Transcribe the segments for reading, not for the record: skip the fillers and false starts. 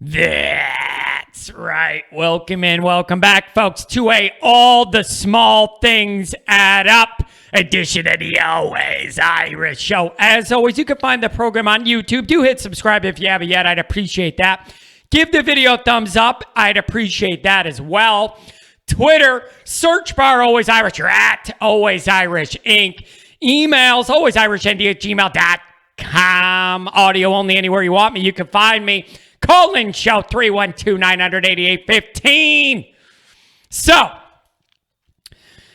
That's right. Welcome in, welcome back, folks, to All the Small Things Add Up edition of the Always Irish Show. As always, you can find the program on YouTube. Do hit subscribe if you haven't yet. I'd appreciate that. Give the video a thumbs up. I'd appreciate that as well. Twitter, search bar Always Irish. You're at Always Irish Inc. Emails, alwaysirishnd@gmail.com. Audio only anywhere you want me. You can find me. Call-in show 312-900-8815. So,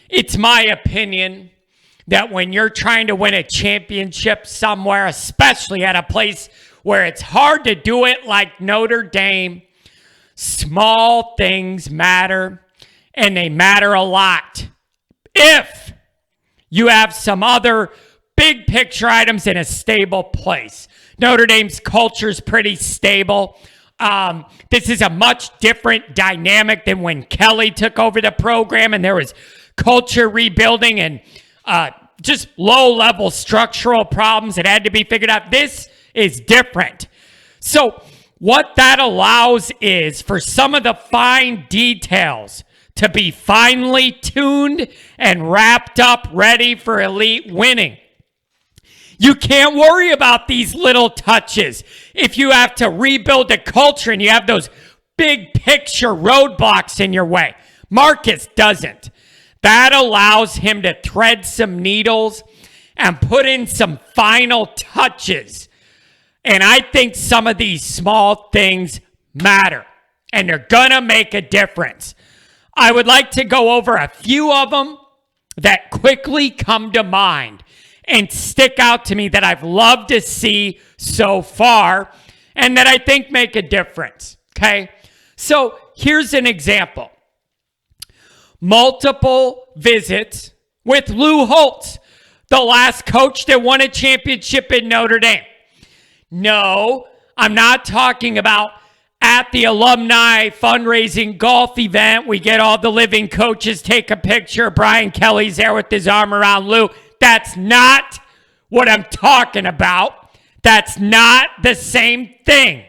it's my opinion that when you're trying to win a championship somewhere, especially at a place where it's hard to do it like Notre Dame, small things matter, and they matter a lot. If you have some other big picture items in a stable place. Notre Dame's culture is pretty stable. This is a much different dynamic than when Kelly took over the program and there was culture rebuilding and just low-level structural problems that had to be figured out. This is different. So what that allows is for some of the fine details to be finely tuned and wrapped up, ready for elite winning. You can't worry about these little touches if you have to rebuild a culture and you have those big picture roadblocks in your way. Marcus doesn't. That allows him to thread some needles and put in some final touches. And I think some of these small things matter, and they're going to make a difference. I would like to go over a few of them that quickly come to mind and stick out to me that I've loved to see so far and that I think make a difference, okay? So here's an example. Multiple visits with Lou Holtz, the last coach that won a championship in Notre Dame. No, I'm not talking about at the alumni fundraising golf event. We get all the living coaches, take a picture. Brian Kelly's there with his arm around Lou. That's not what I'm talking about. That's not the same thing.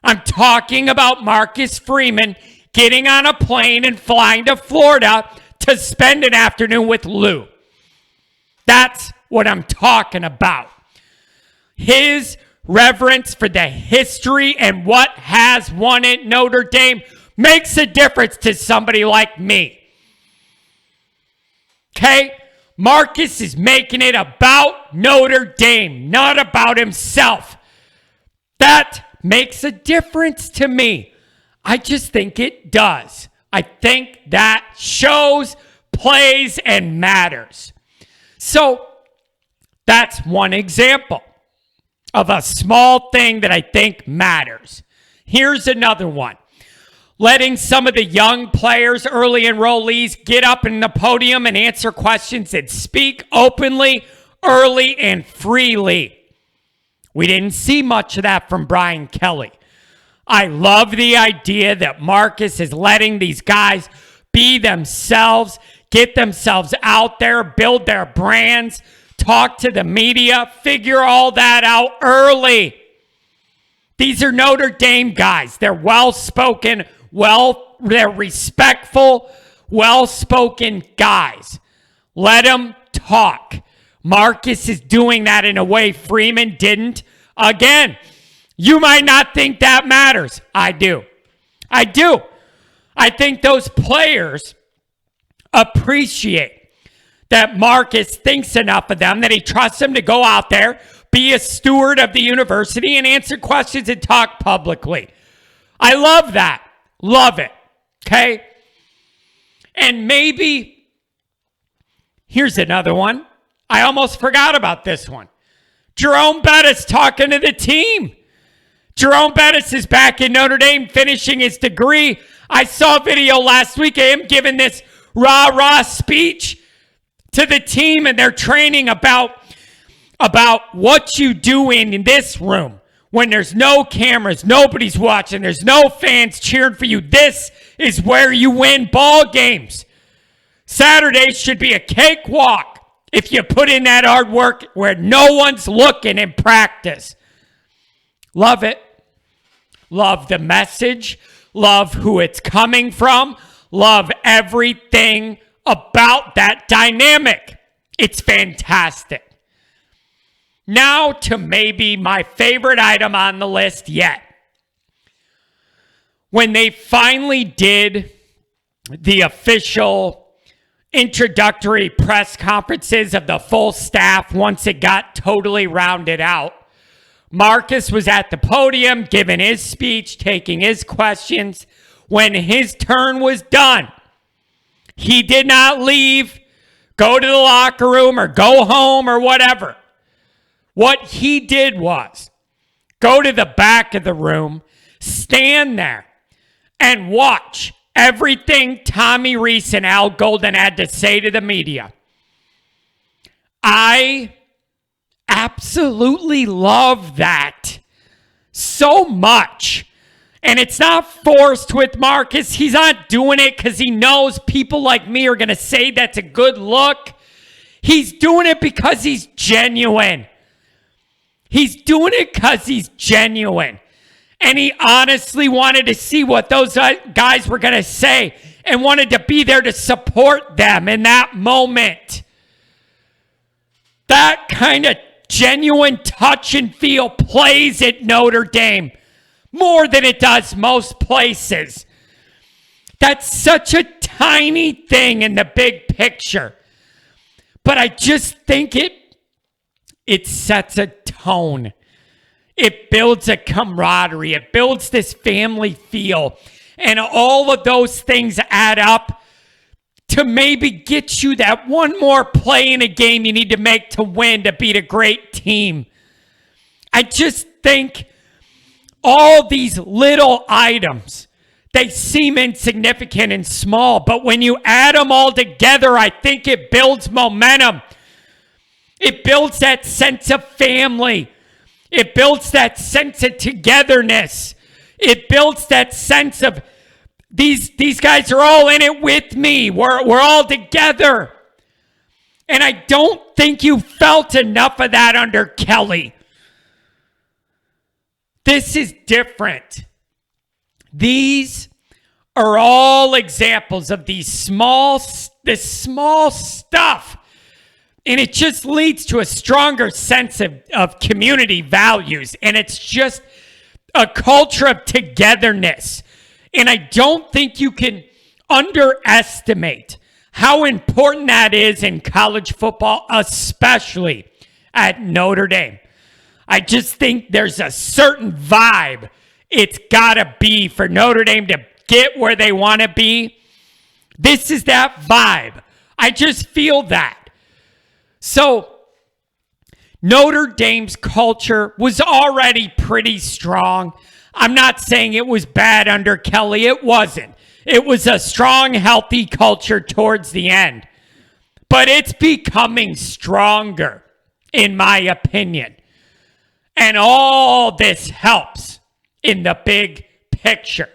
I'm talking about Marcus Freeman getting on a plane and flying to Florida to spend an afternoon with Lou. That's what I'm talking about. His reverence for the history and what has won at Notre Dame makes a difference to somebody like me. Okay? Marcus is making it about Notre Dame, not about himself. That makes a difference to me. I just think it does. I think that shows, plays, and matters. So that's one example of a small thing that I think matters. Here's another one. Letting some of the young players, early enrollees, get up in the podium and answer questions and speak openly, early, and freely. We didn't see much of that from Brian Kelly. I love the idea that Marcus is letting these guys be themselves, get themselves out there, build their brands, talk to the media, figure all that out early. These are Notre Dame guys. They're well-spoken, they're respectful, well-spoken guys. Let them talk. Marcus is doing that in a way Freeman didn't. Again, you might not think that matters. I do. I think those players appreciate that Marcus thinks enough of them, that he trusts them to go out there, be a steward of the university, and answer questions and talk publicly. I love that. Love it. Okay? And maybe, here's another one. I almost forgot about this one. Jerome Bettis talking to the team. Jerome Bettis is back in Notre Dame finishing his degree. I saw a video last week of him giving this rah-rah speech to the team and their training about what you do in this room when there's no cameras, nobody's watching, there's no fans cheering for you. This is where you win ball games. Saturdays should be a cakewalk if you put in that hard work where no one's looking in practice. Love it. love the message, love who it's coming from, love everything about that dynamic. It's fantastic. Now to maybe my favorite item on the list yet. When they finally did the official introductory press conferences of the full staff, once it got totally rounded out, Marcus was at the podium giving his speech, taking his questions. When his turn was done, he did not leave, go to the locker room or go home or whatever. What he did was go to the back of the room, stand there, and watch everything Tommy Rees and Al Golden had to say to the media. I absolutely love that so much. And it's not forced with Marcus. He's not doing it because he knows people like me are going to say that's a good look. He's doing it because he's genuine. He's doing it because he's genuine. And he honestly wanted to see what those guys were going to say and wanted to be there to support them in that moment. That kind of genuine touch and feel plays at Notre Dame more than it does most places. That's such a tiny thing in the big picture. But I just think it sets a tone. It builds a camaraderie. It builds this family feel. And all of those things add up to maybe get you that one more play in a game you need to make to win, to beat a great team. I just think all these little items, they seem insignificant and small, but when you add them all together, I think it builds momentum. It builds that sense of family. It builds that sense of togetherness. It builds that sense of these guys are all in it with me. We're all together. And I don't think you felt enough of that under Kelly. This is different. These are all examples of this small stuff. And it just leads to a stronger sense of community values. And it's just a culture of togetherness. And I don't think you can underestimate how important that is in college football, especially at Notre Dame. I just think there's a certain vibe it's got to be for Notre Dame to get where they want to be. This is that vibe. I just feel that. So, Notre Dame's culture was already pretty strong. I'm not saying it was bad under Kelly. It wasn't. It was a strong, healthy culture towards the end. But it's becoming stronger, in my opinion. And all this helps in the big picture.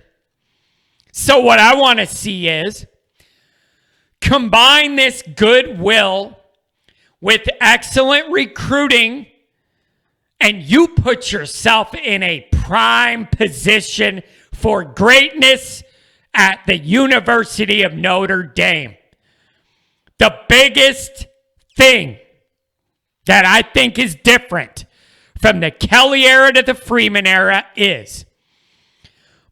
So what I want to see is combine this goodwill with excellent recruiting, and you put yourself in a prime position for greatness at the University of Notre Dame. The biggest thing that I think is different from the Kelly era to the Freeman era is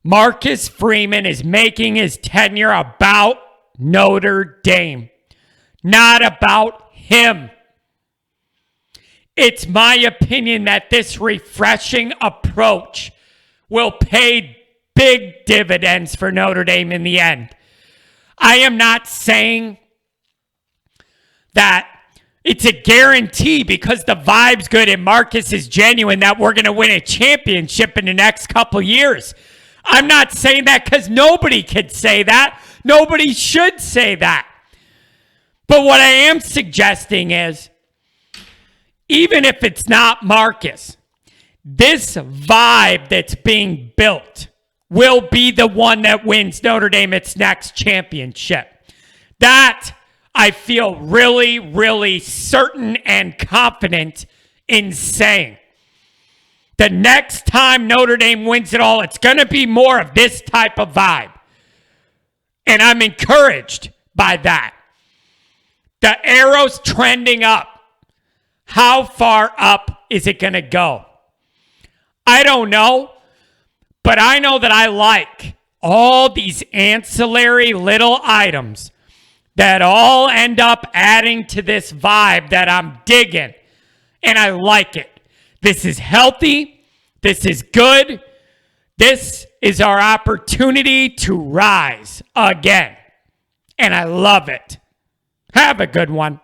Marcus Freeman is making his tenure about Notre Dame, not about him. It's my opinion that this refreshing approach will pay big dividends for Notre Dame in the end. I am not saying that it's a guarantee because the vibe's good and Marcus is genuine that we're going to win a championship in the next couple years. I'm not saying that because nobody could say that. Nobody should say that. But what I am suggesting is, even if it's not Marcus, this vibe that's being built will be the one that wins Notre Dame its next championship. That I feel really, really certain and confident in saying. The next time Notre Dame wins it all, it's going to be more of this type of vibe. And I'm encouraged by that. The arrow's trending up. How far up is it going to go? I don't know, but I know that I like all these ancillary little items that all end up adding to this vibe that I'm digging, and I like it. This is healthy. This is good. This is our opportunity to rise again, and I love it. Have a good one.